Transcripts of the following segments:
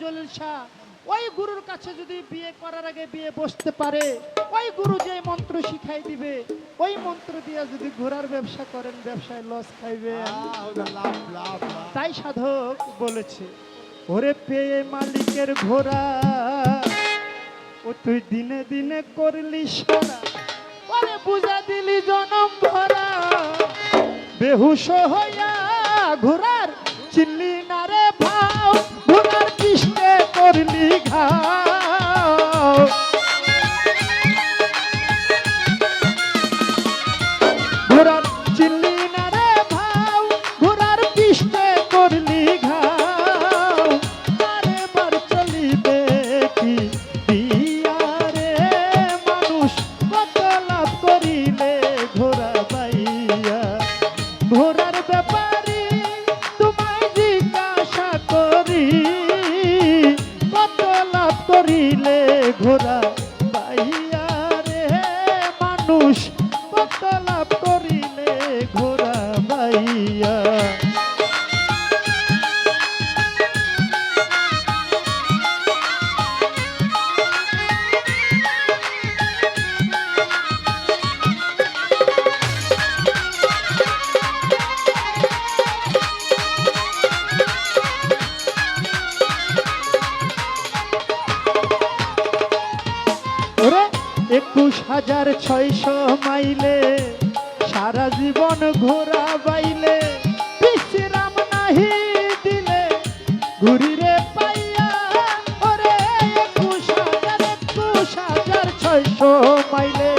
জলিল শাহ ওই গুরুর কাছে যদি বিয়ে করার আগে বিয়ে বসতে পারে, ওই গুরু যে মন্ত্র শিখাই দিবে, ওই মন্ত্র দিয়ে যদি ঘোড়ার ব্যবসা করেন ব্যবসায় লস খাইবে। তাই সাধক বলেছে, ওরে পেয়ে মালিকের ঘোড়া ও তুই দিনে দিনে করলি সারা, ওরে বুঝা দিলি জনম ভরা, বেহুশ হইয়া ঘোড়ার চিল্লি না রে ভাও, ঘোড়ার কৃষ্ণে করলি ঘাও। ঘোড়ার চিল্লি না রে ভাও, ঘোড়ার কৃষ্ণে করলি ঘাও। আরে বার চলিবে কি দিয়া রে মানুষ, কত লাভ করিলে ঘোড়া পাইয়া। ঘোড়ার ব্যাপারী তোমায় জিজ্ঞাসা করি, কত লাভ করিলে ঘোড়া পাইয়া রে মানুষ, কত লাভ করিলে ঘোড়া পাইয়া। ওরে 21,600 মাইলে সারা জীবন ঘোরা বাইলে, বিশ্রাম নাহি দিলে ঘুরিরে পাইয়া। ওরে 21,600 মাইলে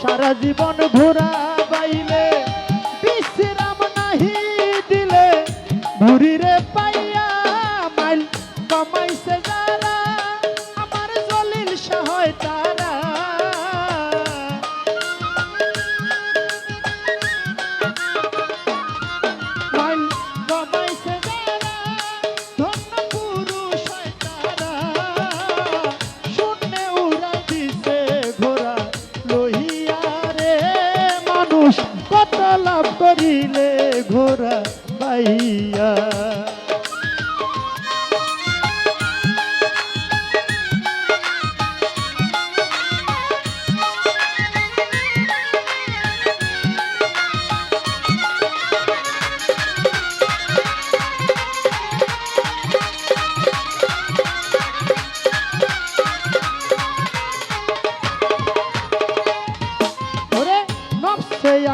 সারা জীবন ঘোরা বাইলে, বিশ্রাম নাহি দিলে ঘুরিরে পাইয়া। মাইল কমাইছে যারা আমার জলিল শাহ তারা, মাইল কমাইছে যারা ধন্য পুরুষ হয় তারা, শূন্যে উড়াই দিছে ঘোড়া লইয়া রে মানুষ, কত লাভ করিলে ঘোড়া পাইয়া।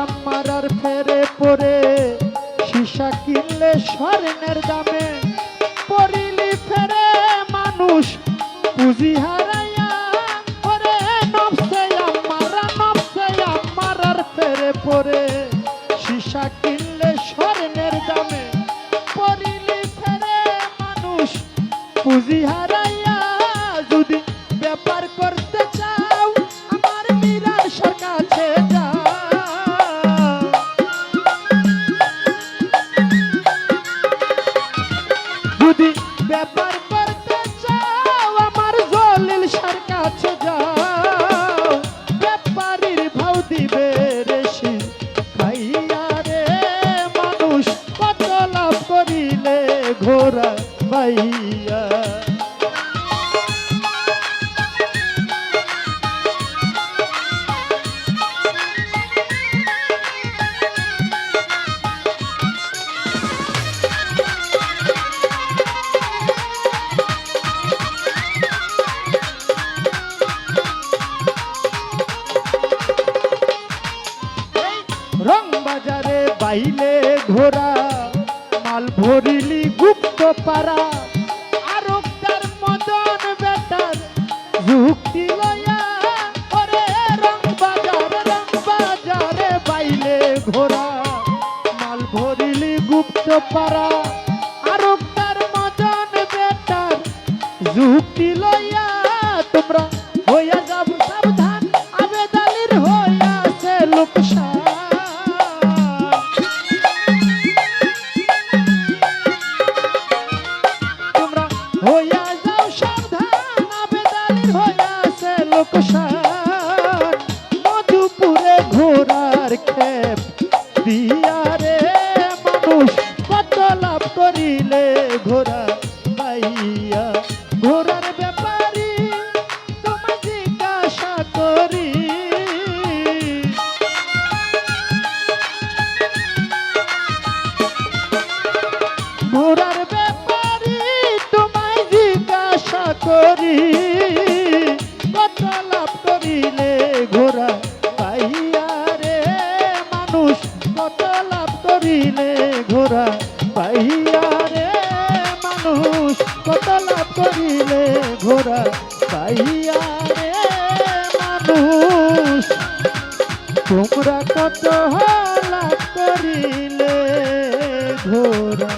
আমার আর ফেরে পরে সীসা কিনলে স্বর্ণের দামে, পড়িলি ফেরে মানুষ পুঁজি হারাইয়া। ওরে নফসে আমার আর ফেরে পরে সীসা কিনলে স্বর্ণের দামে, পড়িলি ফেরে মানুষ পুঁজি হারাইয়া। যদি ব্যাপার করতে চাও আমার মিরার কাছে যাও, যদি ব্যাপার করতে চাও আমার জলিল শাহর কাছে যাও। ব্যাপারীর ভাও দিবে রেশি খাইয়া রে মানুষ, কত লাভ করিলে ঘোড়া পাইয়া। রং বাজারে বাইলে ঘোড়া মাল ভরিলি গুপ্ত পাড়া, আরো তার মদন বেটার যুক্তি লয়া। ওরে রং বাজারে বাইলে ঘোড়া মাল ভরিলি গুপ্ত পাড়া, আরো তার মদন বেটার যুক্তি লয়া। তোমরা হইয়া যাব সাবধান, আবেদালির হইয়াছে লোকসান। হইয়া যাও সাবধান, আবেদালির হইয়াছে লোকসান। মধুপুরে ঘোড়ার খেপ দিয়া রে মানুষ, কত লাভ করিলে ঘোড়া পাইয়া। ঘোড়ার ব্যাপারে তোমায় জিজ্ঞাসা করি, ঘোড়ার ব্যাপারে তোমায় জিজ্ঞাসা করি, কত লাভ করিলে ঘোড়া পাইয়া রে মানুষ, কত লাভ করিলে ঘোড়া পাইয়া রে মানুষ, কত লাভ করিলে ঘোড়া পাইয়া রে মানুষ, তোমরা কত লাভ করিলে ঘোড়া